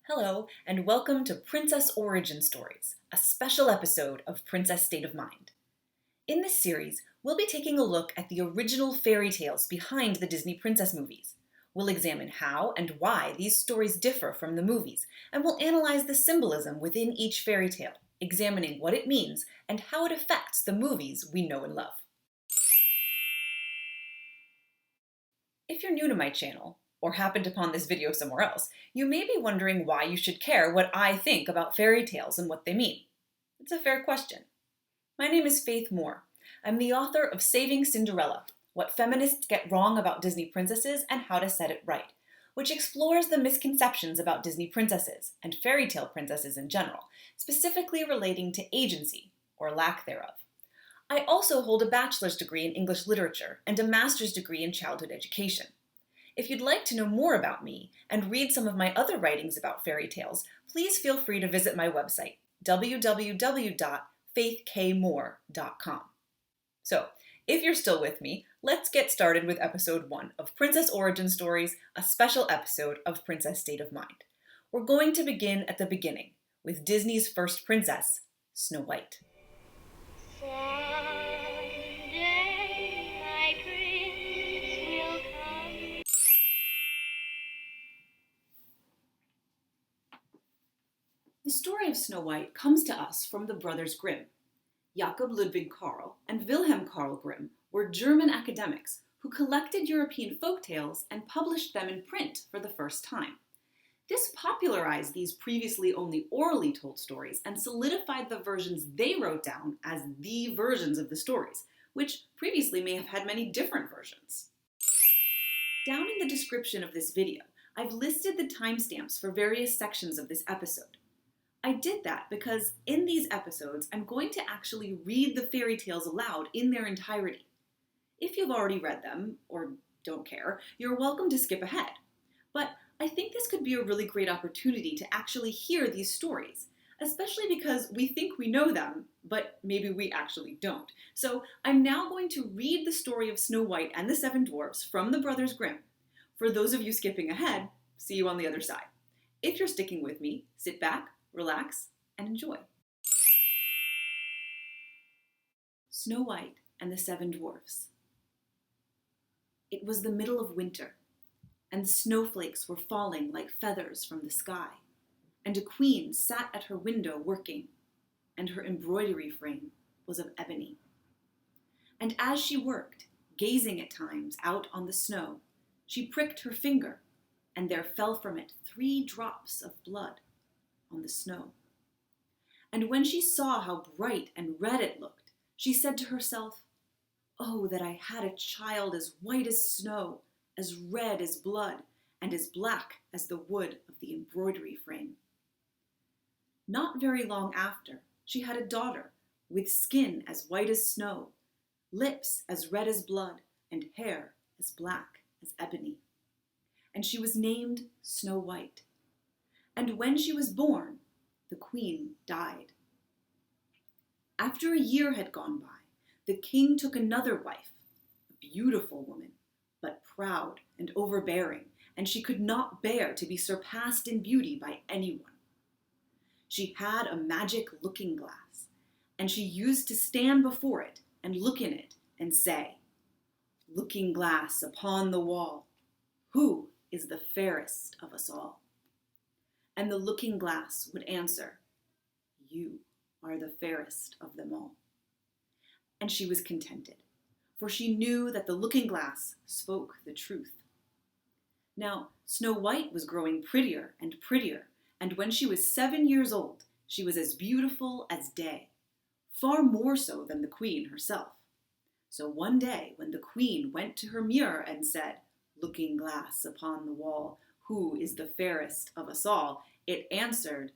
Hello, and welcome to Princess Origin Stories, a special episode of Princess State of Mind. In this series, we'll be taking a look at the original fairy tales behind the Disney princess movies. We'll examine how and why these stories differ from the movies, and we'll analyze the symbolism within each fairy tale, examining what it means and how it affects the movies we know and love. If you're new to my channel, or happened upon this video somewhere else, you may be wondering why you should care what I think about fairy tales and what they mean. It's a fair question. My name is Faith Moore. I'm the author of Saving Cinderella, What Feminists Get Wrong About Disney Princesses and How to Set It Right, which explores the misconceptions about Disney princesses and fairy tale princesses in general, specifically relating to agency, or lack thereof. I also hold a bachelor's degree in English literature and a master's degree in childhood education. If you'd like to know more about me and read some of my other writings about fairy tales, please feel free to visit my website, www.faithkmoore.com. So, if you're still with me, let's get started with episode 1 of Princess Origin Stories, a special episode of Princess State of Mind. We're going to begin at the beginning, with Disney's first princess, Snow White. The story of Snow White comes to us from the Brothers Grimm. Jakob Ludwig Karl and Wilhelm Karl Grimm were German academics who collected European folktales and published them in print for the first time. This popularized these previously only orally told stories and solidified the versions they wrote down as the versions of the stories, which previously may have had many different versions. Down in the description of this video, I've listed the timestamps for various sections of this episode. I did that because in these episodes, I'm going to actually read the fairy tales aloud in their entirety. If you've already read them, or don't care, you're welcome to skip ahead. But I think this could be a really great opportunity to actually hear these stories, especially because we think we know them, but maybe we actually don't. So I'm now going to read the story of Snow White and the Seven Dwarfs from the Brothers Grimm. For those of you skipping ahead, see you on the other side. If you're sticking with me, sit back, relax, and enjoy. Snow White and the Seven Dwarfs. It was the middle of winter, and the snowflakes were falling like feathers from the sky, and a queen sat at her window working, and her embroidery frame was of ebony. And as she worked, gazing at times out on the snow, she pricked her finger, and there fell from it 3 drops of blood on the snow. And when she saw how bright and red it looked, she said to herself, "Oh, that I had a child as white as snow, as red as blood, and as black as the wood of the embroidery frame." Not very long after, she had a daughter with skin as white as snow, lips as red as blood, and hair as black as ebony. And she was named Snow White. And when she was born, the queen died. After a year had gone by, the king took another wife, a beautiful woman, but proud and overbearing, and she could not bear to be surpassed in beauty by anyone. She had a magic looking glass, and she used to stand before it and look in it and say, "Looking glass upon the wall, who is the fairest of us all?" And the looking glass would answer, "You are the fairest of them all." And she was contented, for she knew that the looking glass spoke the truth. Now, Snow White was growing prettier and prettier, and when she was 7 years old, she was as beautiful as day, far more so than the queen herself. So one day, when the queen went to her mirror and said, "Looking glass upon the wall, who is the fairest of us all?" it answered,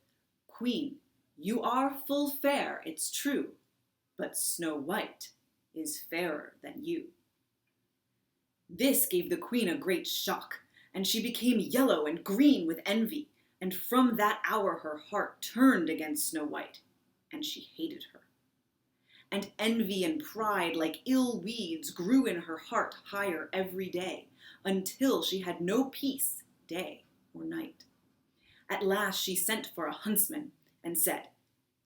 "Queen, you are full fair, it's true, but Snow White is fairer than you." This gave the queen a great shock, and she became yellow and green with envy, and from that hour her heart turned against Snow White, and she hated her. And envy and pride, like ill weeds, grew in her heart higher every day, until she had no peace day or night. At last she sent for a huntsman and said,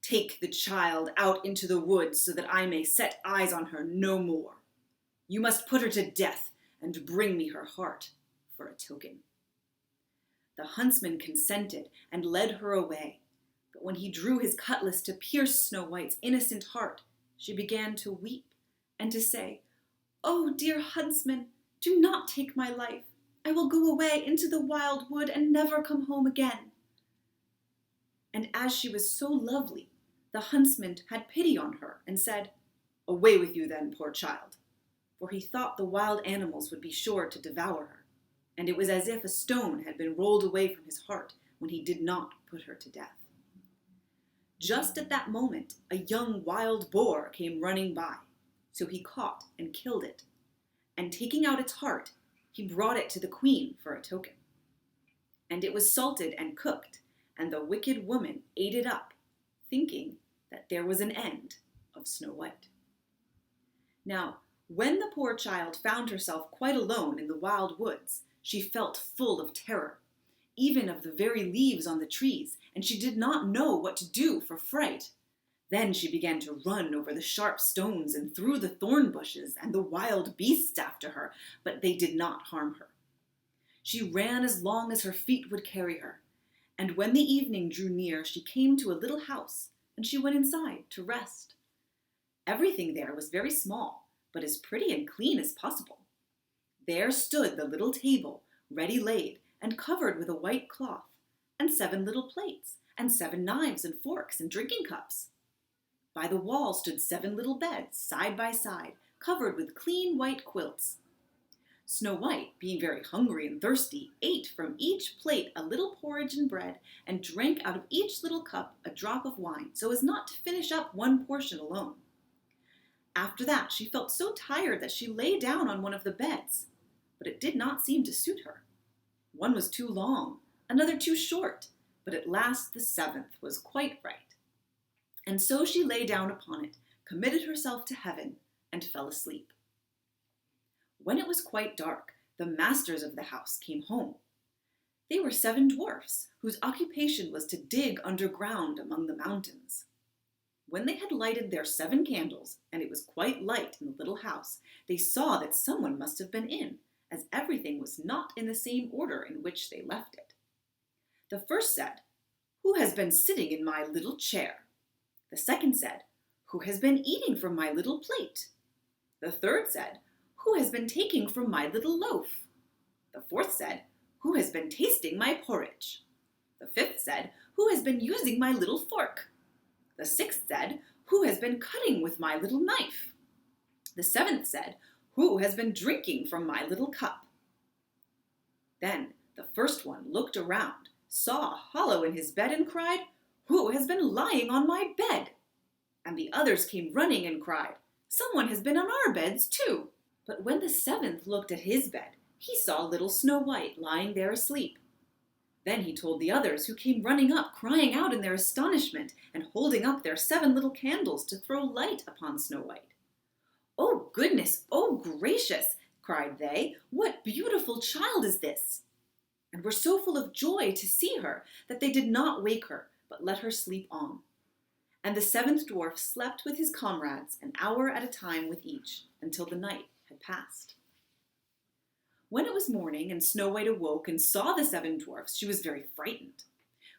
"Take the child out into the woods so that I may set eyes on her no more. You must put her to death and bring me her heart for a token." The huntsman consented and led her away, but when he drew his cutlass to pierce Snow White's innocent heart, she began to weep and to say, "Oh, dear huntsman, do not take my life. I will go away into the wild wood and never come home again." And as she was so lovely, the huntsman had pity on her and said, "Away with you then, poor child," for he thought the wild animals would be sure to devour her, and it was as if a stone had been rolled away from his heart when he did not put her to death. Just at that moment, a young wild boar came running by, so he caught and killed it, and taking out its heart, he brought it to the queen for a token. And it was salted and cooked, and the wicked woman ate it up, thinking that there was an end of Snow White. Now, when the poor child found herself quite alone in the wild woods, she felt full of terror, even of the very leaves on the trees, and she did not know what to do for fright. Then she began to run over the sharp stones and through the thorn bushes and the wild beasts after her, but they did not harm her. She ran as long as her feet would carry her, and when the evening drew near, she came to a little house, and she went inside to rest. Everything there was very small, but as pretty and clean as possible. There stood the little table, ready laid and covered with a white cloth, and 7 little plates, and 7 knives and forks and drinking cups. By the wall stood 7 little beds, side by side, covered with clean white quilts. Snow White, being very hungry and thirsty, ate from each plate a little porridge and bread, and drank out of each little cup a drop of wine, so as not to finish up one portion alone. After that, she felt so tired that she lay down on one of the beds, but it did not seem to suit her. One was too long, another too short, but at last the 7th was quite right. And so she lay down upon it, committed herself to heaven, and fell asleep. When it was quite dark, the masters of the house came home. They were 7 dwarfs, whose occupation was to dig underground among the mountains. When they had lighted their 7 candles, and it was quite light in the little house, they saw that someone must have been in, as everything was not in the same order in which they left it. The first said, "Who has been sitting in my little chair?" The second said, "Who has been eating from my little plate?" The third said, "Who has been taking from my little loaf?" The fourth said, "Who has been tasting my porridge?" The fifth said, "Who has been using my little fork?" The sixth said, "Who has been cutting with my little knife?" The seventh said, "Who has been drinking from my little cup?" Then the first one looked around, saw a hollow in his bed, and cried, "Who has been lying on my bed?" And the others came running and cried, "Someone has been on our beds too." But when the 7th looked at his bed, he saw little Snow White lying there asleep. Then he told the others, who came running up, crying out in their astonishment, and holding up their 7 little candles to throw light upon Snow White. "Oh goodness, oh gracious," cried they, "what beautiful child is this?" And were so full of joy to see her that they did not wake her, but let her sleep on. And the 7th dwarf slept with his comrades an hour at a time with each, until the night had passed. When it was morning and Snow White awoke and saw the 7 dwarfs, she was very frightened.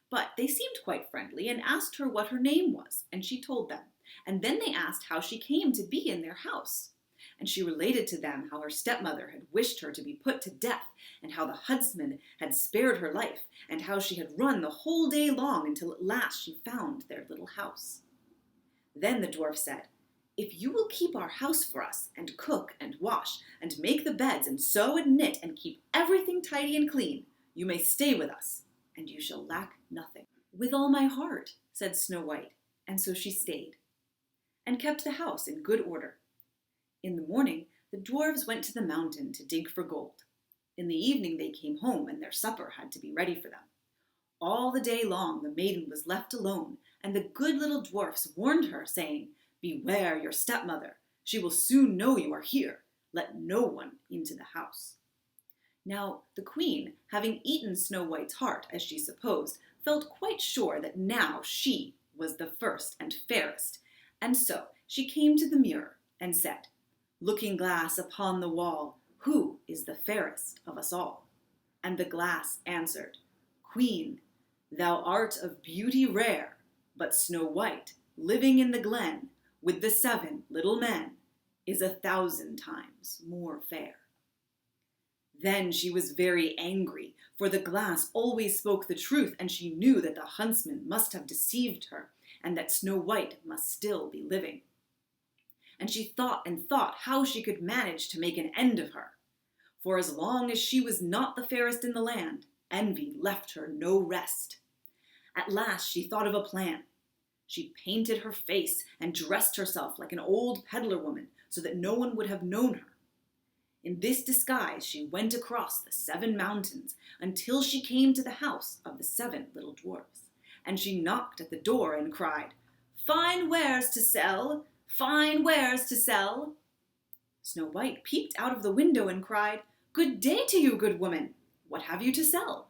But they seemed quite friendly and asked her what her name was, and she told them. And then they asked how she came to be in their house. And she related to them how her stepmother had wished her to be put to death, and how the huntsman had spared her life, and how she had run the whole day long until at last she found their little house. Then the dwarf said, "If you will keep our house for us, and cook and wash, and make the beds, and sew and knit, and keep everything tidy and clean, you may stay with us, and you shall lack nothing." "With all my heart," said Snow White, and so she stayed, and kept the house in good order. In the morning, the dwarves went to the mountain to dig for gold. In the evening they came home, and their supper had to be ready for them. All the day long the maiden was left alone, and the good little dwarfs warned her, saying, "Beware your stepmother. She will soon know you are here. Let no one into the house." Now the queen, having eaten Snow White's heart, as she supposed, felt quite sure that now she was the first and fairest, and so she came to the mirror and said, "Looking glass upon the wall, who is the fairest of us all?" And the glass answered, "Queen, thou art of beauty rare, but Snow White, living in the glen with the 7 little men, is 1,000 times more fair." Then she was very angry, for the glass always spoke the truth, and she knew that the huntsman must have deceived her, and that Snow White must still be living. And she thought and thought how she could manage to make an end of her. For as long as she was not the fairest in the land, envy left her no rest. At last she thought of a plan. She painted her face and dressed herself like an old peddler woman so that no one would have known her. In this disguise she went across the 7 mountains until she came to the house of the 7 little dwarfs, and she knocked at the door and cried, "Fine wares to sell! Fine wares to sell!" Snow White peeped out of the window and cried, "Good day to you, good woman. What have you to sell?"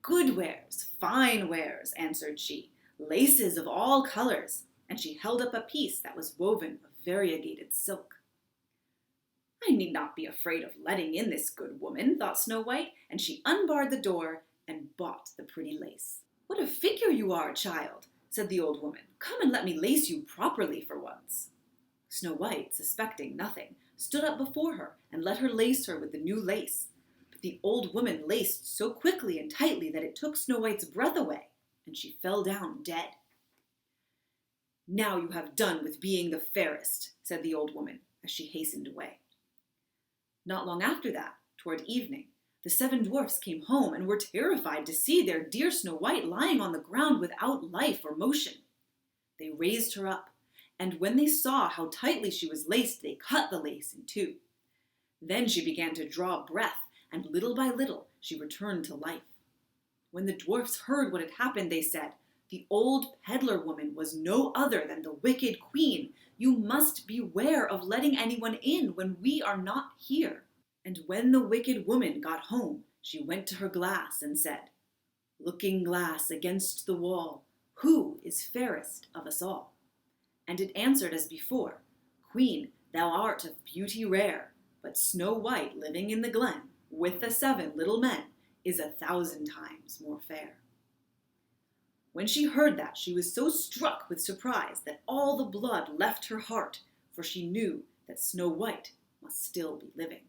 "Good wares, fine wares," answered she, "laces of all colors," and she held up a piece that was woven of variegated silk. "I need not be afraid of letting in this good woman," thought Snow White, and she unbarred the door and bought the pretty lace. "What a figure you are, child," said the old woman. "Come and let me lace you properly for once." Snow White, suspecting nothing, stood up before her and let her lace her with the new lace. But the old woman laced so quickly and tightly that it took Snow White's breath away, and she fell down dead. "Now you have done with being the fairest," said the old woman as she hastened away. Not long after that, toward evening, the 7 dwarfs came home and were terrified to see their dear Snow White lying on the ground without life or motion. They raised her up, and when they saw how tightly she was laced, they cut the lace in 2. Then she began to draw breath, and little by little she returned to life. When the dwarfs heard what had happened, they said, "The old peddler woman was no other than the wicked queen. You must beware of letting anyone in when we are not here." And when the wicked woman got home, she went to her glass and said, "Looking glass against the wall, who is fairest of us all?" And it answered as before, "Queen, thou art of beauty rare, but Snow White, living in the glen with the 7 little men, is 1,000 times more fair." When she heard that, she was so struck with surprise that all the blood left her heart, for she knew that Snow White must still be living.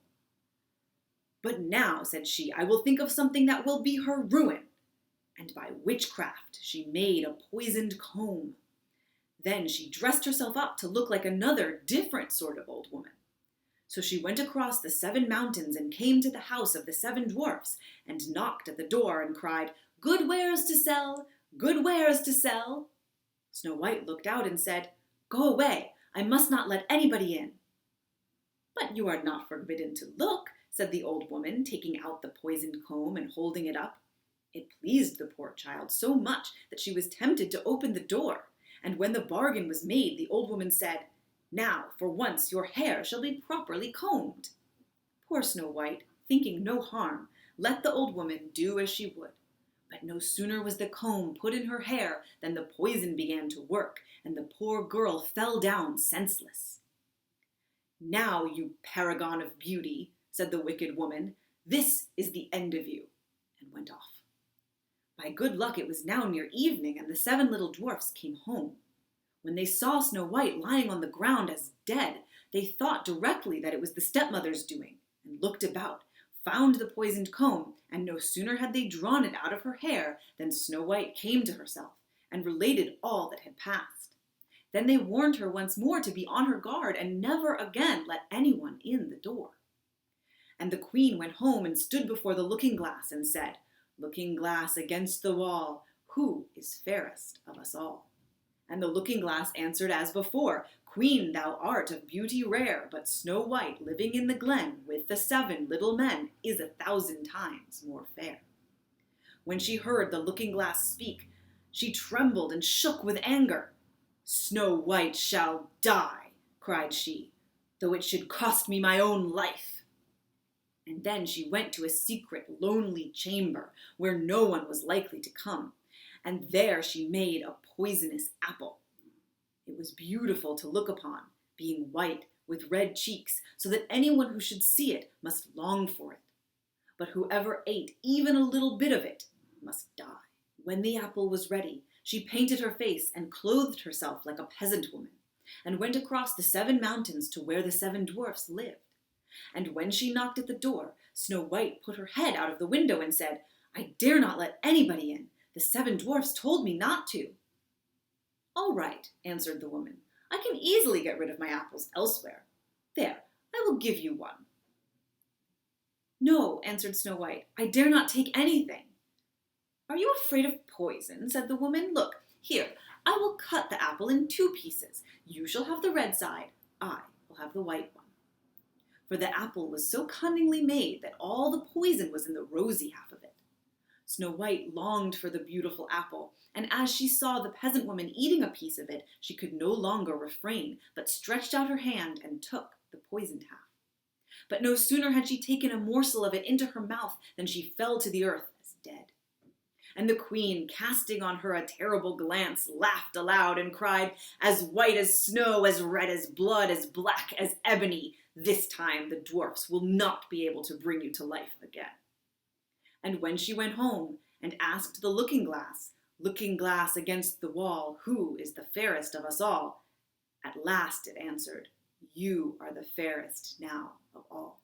"But now," said she, "I will think of something that will be her ruin." And by witchcraft she made a poisoned comb. Then she dressed herself up to look like another different sort of old woman. So she went across the 7 mountains and came to the house of the 7 dwarfs and knocked at the door and cried, "Good wares to sell! Good wares to sell!" Snow White looked out and said, "Go away, I must not let anybody in." "But you are not forbidden to look," said the old woman, taking out the poisoned comb and holding it up. It pleased the poor child so much that she was tempted to open the door, and when the bargain was made, the old woman said, "Now, for once, your hair shall be properly combed." Poor Snow White, thinking no harm, let the old woman do as she would. But no sooner was the comb put in her hair than the poison began to work, and the poor girl fell down senseless. "Now, you paragon of beauty," said the wicked woman, "this is the end of you," and went off. By good luck it was now near evening, and the 7 little dwarfs came home. When they saw Snow White lying on the ground as dead, they thought directly that it was the stepmother's doing, and looked about, found the poisoned comb, and no sooner had they drawn it out of her hair than Snow White came to herself, and related all that had passed. Then they warned her once more to be on her guard, and never again let anyone in the door. And the queen went home and stood before the looking-glass and said, "Looking glass against the wall, who is fairest of us all?" And the looking-glass answered as before, "Queen, thou art of beauty rare, but Snow White, living in the glen with the 7 little men, is 1,000 times more fair." When she heard the looking-glass speak, she trembled and shook with anger. "Snow White shall die," cried she, "though it should cost me my own life." And then she went to a secret, lonely chamber where no one was likely to come, and there she made a poisonous apple. It was beautiful to look upon, being white with red cheeks, so that anyone who should see it must long for it. But whoever ate even a little bit of it must die. When the apple was ready, she painted her face and clothed herself like a peasant woman, and went across the 7 mountains to where the 7 dwarfs lived. And when she knocked at the door, Snow White put her head out of the window and said, "I dare not let anybody in. The 7 dwarfs told me not to." "All right," answered the woman. "I can easily get rid of my apples elsewhere. There, I will give you one." "No," answered Snow White, "I dare not take anything." "Are you afraid of poison?" said the woman. "Look, here, I will cut the apple in 2 pieces. You shall have the red side, I will have the white one." For the apple was so cunningly made that all the poison was in the rosy half of it. Snow White longed for the beautiful apple, and as she saw the peasant woman eating a piece of it, she could no longer refrain, but stretched out her hand and took the poisoned half. But no sooner had she taken a morsel of it into her mouth than she fell to the earth as dead. And the queen, casting on her a terrible glance, laughed aloud and cried, "As white as snow, as red as blood, as black as ebony, this time the dwarfs will not be able to bring you to life again." And when she went home and asked the looking glass against the wall, "Who is the fairest of us all?" at last it answered, "You are the fairest now of all."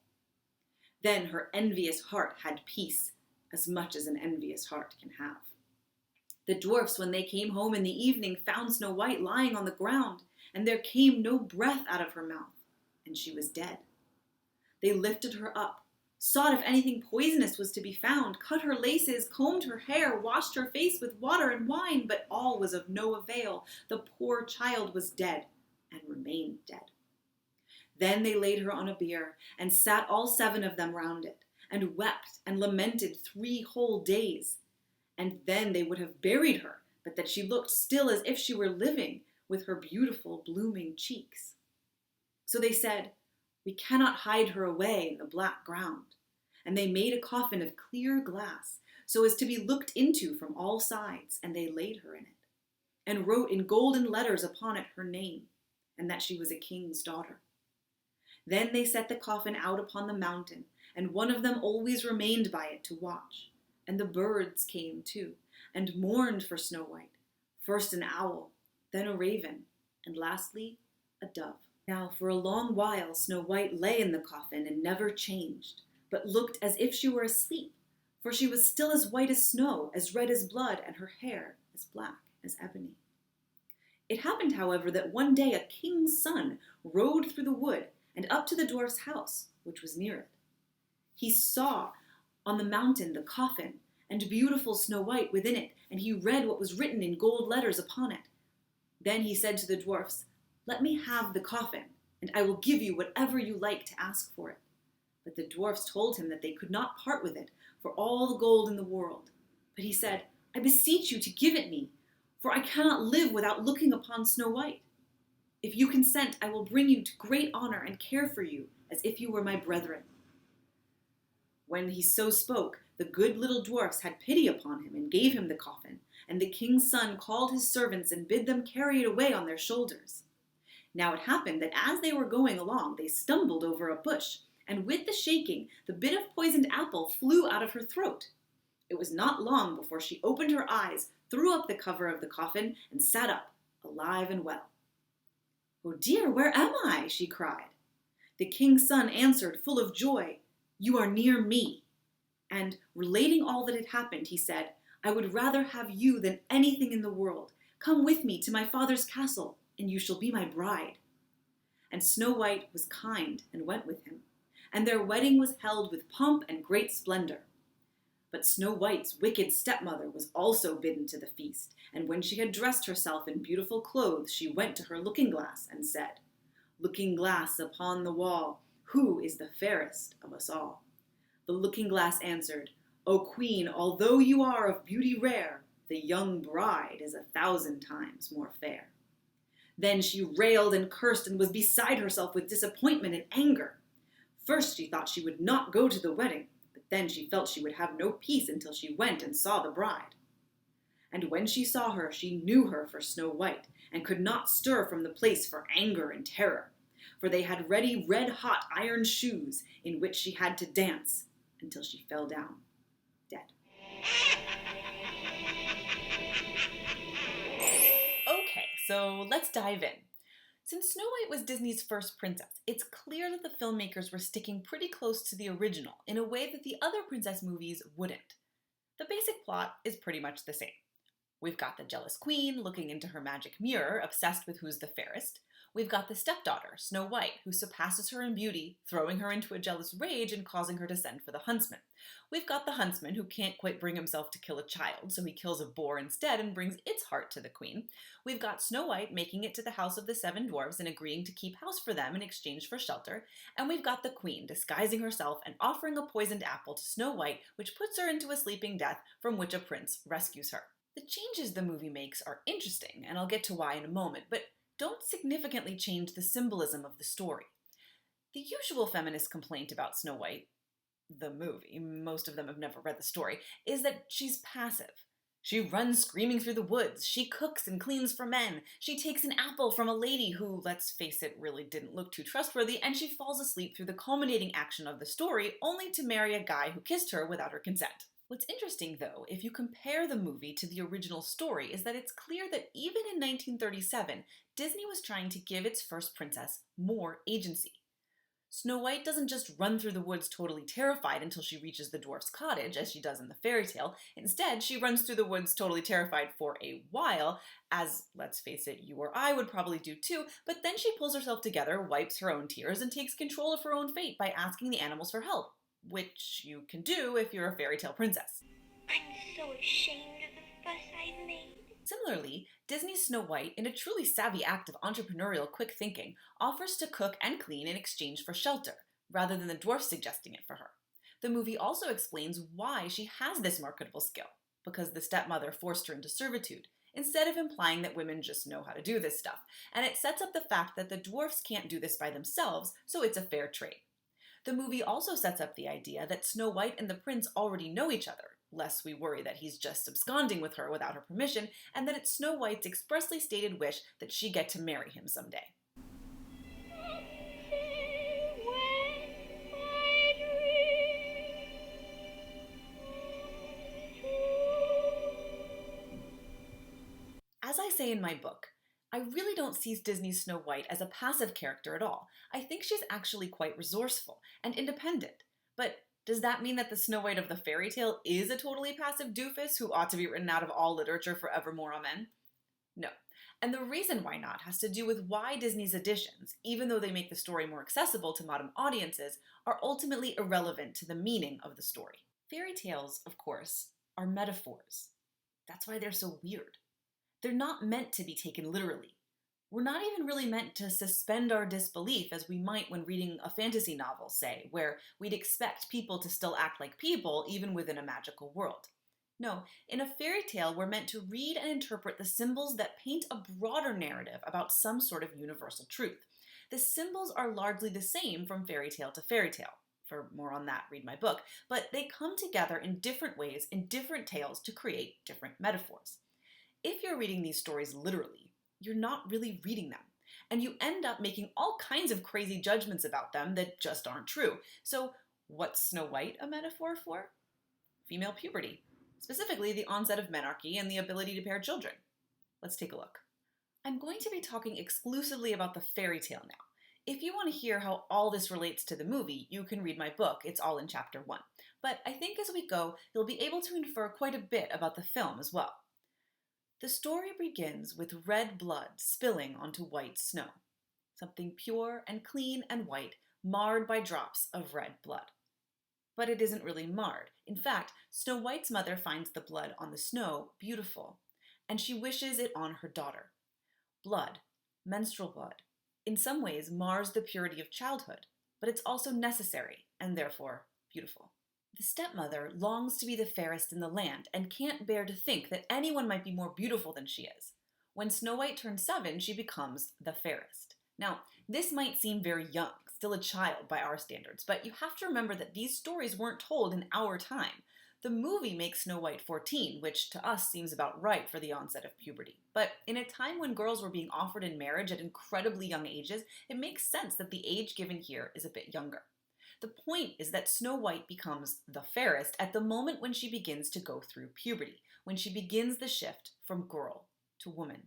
Then her envious heart had peace, as much as an envious heart can have. The dwarfs, when they came home in the evening, found Snow White lying on the ground, and there came no breath out of her mouth, and she was dead. They lifted her up, sought if anything poisonous was to be found, cut her laces, combed her hair, washed her face with water and wine, but all was of no avail. The poor child was dead, and remained dead. Then they laid her on a bier, and sat all 7 of them round it, and wept and lamented 3 whole days. And then they would have buried her, but that she looked still as if she were living, with her beautiful blooming cheeks. So they said, "We cannot hide her away in the black ground." And they made a coffin of clear glass, so as to be looked into from all sides, and they laid her in it, and wrote in golden letters upon it her name, and that she was a king's daughter. Then they set the coffin out upon the mountain, and one of them always remained by it to watch. And the birds came too, and mourned for Snow White, first an owl, then a raven, and lastly a dove. Now for a long while Snow White lay in the coffin and never changed, but looked as if she were asleep, for she was still as white as snow, as red as blood, and her hair as black as ebony. It happened, however, that one day a king's son rode through the wood and up to the dwarf's house, which was near it. He saw on the mountain the coffin, and beautiful Snow White within it, and he read what was written in gold letters upon it. Then he said to the dwarfs, "Let me have the coffin, and I will give you whatever you like to ask for it." But the dwarfs told him that they could not part with it for all the gold in the world. But he said, "I beseech you to give it me, for I cannot live without looking upon Snow White. If you consent, I will bring you to great honor and care for you as if you were my brethren." When he so spoke, the good little dwarfs had pity upon him and gave him the coffin, and the king's son called his servants and bid them carry it away on their shoulders. Now it happened that as they were going along, they stumbled over a bush, and with the shaking, the bit of poisoned apple flew out of her throat. It was not long before she opened her eyes, threw up the cover of the coffin, and sat up, alive and well. "Oh dear, where am I?" she cried. The king's son answered, full of joy, "You are near me." And, relating all that had happened, he said, "I would rather have you than anything in the world. Come with me to my father's castle, and you shall be my bride." And Snow White was kind and went with him, and their wedding was held with pomp and great splendor. But Snow White's wicked stepmother was also bidden to the feast, and when she had dressed herself in beautiful clothes, she went to her looking-glass and said, "Looking glass upon the wall, who is the fairest of us all?" The looking-glass answered, "O queen, although you are of beauty rare, the young bride is 1,000 times more fair." Then she railed and cursed and was beside herself with disappointment and anger. First she thought she would not go to the wedding, but then she felt she would have no peace until she went and saw the bride. And when she saw her, she knew her for Snow White, and could not stir from the place for anger and terror, for they had ready red-hot iron shoes in which she had to dance until she fell down, dead. Okay, so let's dive in. Since Snow White was Disney's first princess, it's clear that the filmmakers were sticking pretty close to the original in a way that the other princess movies wouldn't. The basic plot is pretty much the same. We've got the jealous queen looking into her magic mirror, obsessed with who's the fairest. We've got the stepdaughter, Snow White, who surpasses her in beauty, throwing her into a jealous rage and causing her to send for the huntsman. We've got the huntsman, who can't quite bring himself to kill a child, so he kills a boar instead and brings its heart to the queen. We've got Snow White making it to the house of the seven dwarves and agreeing to keep house for them in exchange for shelter. And we've got the queen disguising herself and offering a poisoned apple to Snow White, which puts her into a sleeping death, from which a prince rescues her. The changes the movie makes are interesting, and I'll get to why in a moment, but don't significantly change the symbolism of the story. The usual feminist complaint about Snow White, the movie, most of them have never read the story, is that she's passive. She runs screaming through the woods, she cooks and cleans for men, she takes an apple from a lady who, let's face it, really didn't look too trustworthy, and she falls asleep through the culminating action of the story, only to marry a guy who kissed her without her consent. What's interesting, though, if you compare the movie to the original story, is that it's clear that even in 1937, Disney was trying to give its first princess more agency. Snow White doesn't just run through the woods totally terrified until she reaches the dwarf's cottage, as she does in the fairy tale. Instead, she runs through the woods totally terrified for a while, as, let's face it, you or I would probably do too, but then she pulls herself together, wipes her own tears, and takes control of her own fate by asking the animals for help. Which you can do if you're a fairy tale princess. I'm so ashamed of the fuss I've made. Similarly, Disney's Snow White, in a truly savvy act of entrepreneurial quick thinking, offers to cook and clean in exchange for shelter, rather than the dwarf suggesting it for her. The movie also explains why she has this marketable skill, because the stepmother forced her into servitude, instead of implying that women just know how to do this stuff, and it sets up the fact that the dwarfs can't do this by themselves, so it's a fair trade. The movie also sets up the idea that Snow White and the prince already know each other, lest we worry that he's just absconding with her without her permission, and that it's Snow White's expressly stated wish that she get to marry him someday. As I say in my book, I really don't see Disney's Snow White as a passive character at all. I think she's actually quite resourceful and independent. But does that mean that the Snow White of the fairy tale is a totally passive doofus who ought to be written out of all literature forevermore, amen? No. And the reason why not has to do with why Disney's additions, even though they make the story more accessible to modern audiences, are ultimately irrelevant to the meaning of the story. Fairy tales, of course, are metaphors. That's why they're so weird. They're not meant to be taken literally. We're not even really meant to suspend our disbelief as we might when reading a fantasy novel, say, where we'd expect people to still act like people even within a magical world. No, in a fairy tale, we're meant to read and interpret the symbols that paint a broader narrative about some sort of universal truth. The symbols are largely the same from fairy tale to fairy tale. For more on that, read my book. But they come together in different ways in different tales to create different metaphors. If you're reading these stories literally, you're not really reading them, and you end up making all kinds of crazy judgments about them that just aren't true. So what's Snow White a metaphor for? Female puberty, specifically the onset of menarche and the ability to bear children. Let's take a look. I'm going to be talking exclusively about the fairy tale now. If you want to hear how all this relates to the movie, you can read my book. It's all in chapter 1. But I think as we go, you'll be able to infer quite a bit about the film as well. The story begins with red blood spilling onto white snow, something pure and clean and white, marred by drops of red blood. But it isn't really marred. In fact, Snow White's mother finds the blood on the snow beautiful, and she wishes it on her daughter. Blood, menstrual blood, in some ways mars the purity of childhood, but it's also necessary and therefore beautiful. The stepmother longs to be the fairest in the land and can't bear to think that anyone might be more beautiful than she is. When Snow White turns 7, she becomes the fairest. Now, this might seem very young, still a child by our standards, but you have to remember that these stories weren't told in our time. The movie makes Snow White 14, which to us seems about right for the onset of puberty. But in a time when girls were being offered in marriage at incredibly young ages, it makes sense that the age given here is a bit younger. The point is that Snow White becomes the fairest at the moment when she begins to go through puberty, when she begins the shift from girl to woman.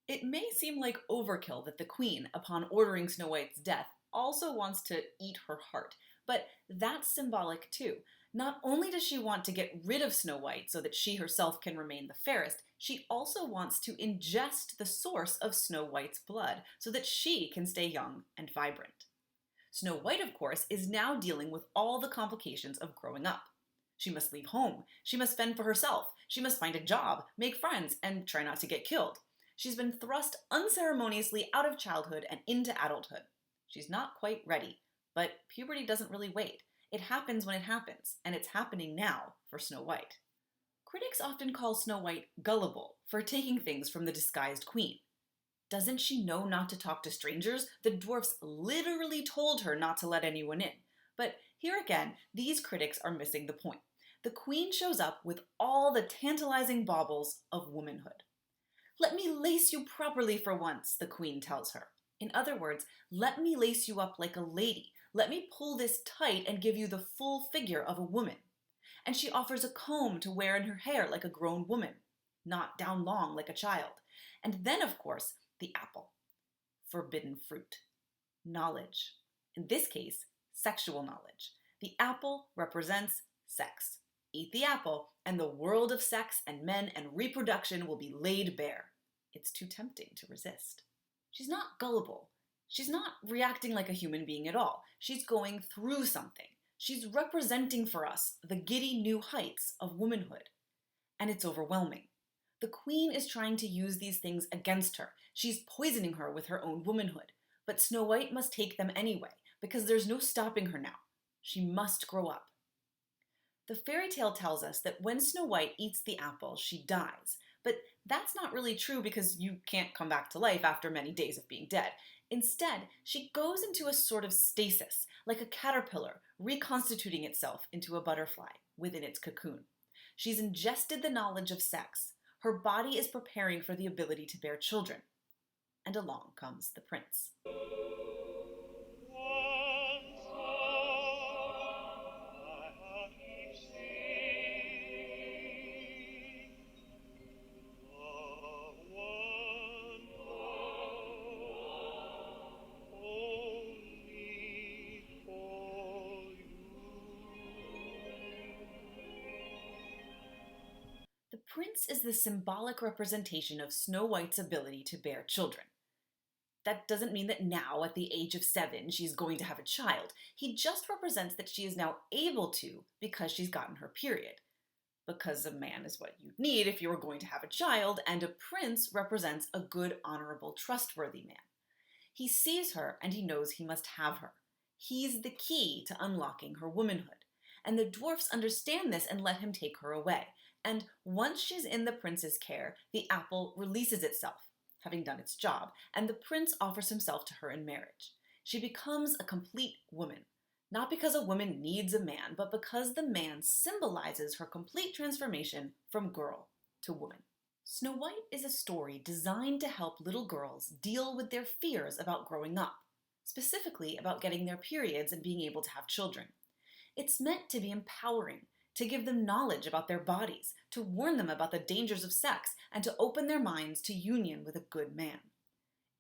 It may seem like overkill that the queen, upon ordering Snow White's death, also wants to eat her heart, but that's symbolic too. Not only does she want to get rid of Snow White so that she herself can remain the fairest, she also wants to ingest the source of Snow White's blood so that she can stay young and vibrant. Snow White, of course, is now dealing with all the complications of growing up. She must leave home, she must fend for herself, she must find a job, make friends, and try not to get killed. She's been thrust unceremoniously out of childhood and into adulthood. She's not quite ready, but puberty doesn't really wait. It happens when it happens, and it's happening now for Snow White. Critics often call Snow White gullible for taking things from the disguised queen. Doesn't she know not to talk to strangers? The dwarfs literally told her not to let anyone in. But here again, these critics are missing the point. The queen shows up with all the tantalizing baubles of womanhood. "Let me lace you properly for once," the queen tells her. In other words, let me lace you up like a lady. Let me pull this tight and give you the full figure of a woman. And she offers a comb to wear in her hair like a grown woman, not down long like a child. And then, of course, the apple. Forbidden fruit. Knowledge. In this case, sexual knowledge. The apple represents sex. Eat the apple, and the world of sex and men and reproduction will be laid bare. It's too tempting to resist. She's not gullible. She's not reacting like a human being at all. She's going through something. She's representing for us the giddy new heights of womanhood. And it's overwhelming. The queen is trying to use these things against her. She's poisoning her with her own womanhood. But Snow White must take them anyway, because there's no stopping her now. She must grow up. The fairy tale tells us that when Snow White eats the apple, she dies. But that's not really true because you can't come back to life after many days of being dead. Instead, she goes into a sort of stasis, like a caterpillar reconstituting itself into a butterfly within its cocoon. She's ingested the knowledge of sex. Her body is preparing for the ability to bear children. And along comes the prince. The prince is the symbolic representation of Snow White's ability to bear children. That doesn't mean that now, at the age of 7, she's going to have a child. He just represents that she is now able to because she's gotten her period. Because a man is what you'd need if you were going to have a child, and a prince represents a good, honorable, trustworthy man. He sees her and he knows he must have her. He's the key to unlocking her womanhood. And the dwarfs understand this and let him take her away. And once she's in the prince's care, the apple releases itself, having done its job, and the prince offers himself to her in marriage. She becomes a complete woman, not because a woman needs a man, but because the man symbolizes her complete transformation from girl to woman. Snow White is a story designed to help little girls deal with their fears about growing up, specifically about getting their periods and being able to have children. It's meant to be empowering, to give them knowledge about their bodies, to warn them about the dangers of sex, and to open their minds to union with a good man.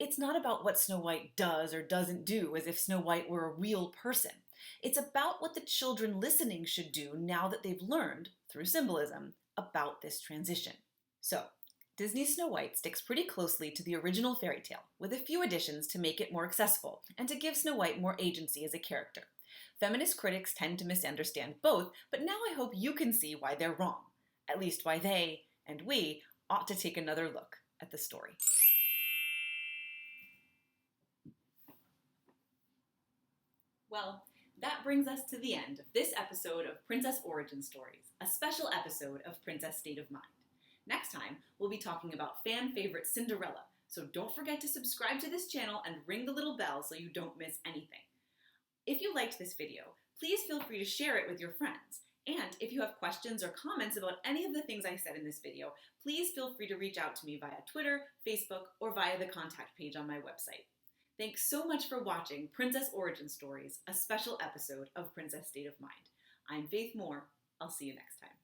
It's not about what Snow White does or doesn't do as if Snow White were a real person. It's about what the children listening should do now that they've learned, through symbolism, about this transition. So, Disney's Snow White sticks pretty closely to the original fairy tale, with a few additions to make it more accessible and to give Snow White more agency as a character. Feminist critics tend to misunderstand both, but now I hope you can see why they're wrong. At least why they, and we, ought to take another look at the story. Well, that brings us to the end of this episode of Princess Origin Stories, a special episode of Princess State of Mind. Next time, we'll be talking about fan favorite Cinderella, so don't forget to subscribe to this channel and ring the little bell so you don't miss anything. If you liked this video, please feel free to share it with your friends. And if you have questions or comments about any of the things I said in this video, please feel free to reach out to me via Twitter, Facebook, or via the contact page on my website. Thanks so much for watching Princess Origin Stories, a special episode of Princess State of Mind. I'm Faith Moore. I'll see you next time.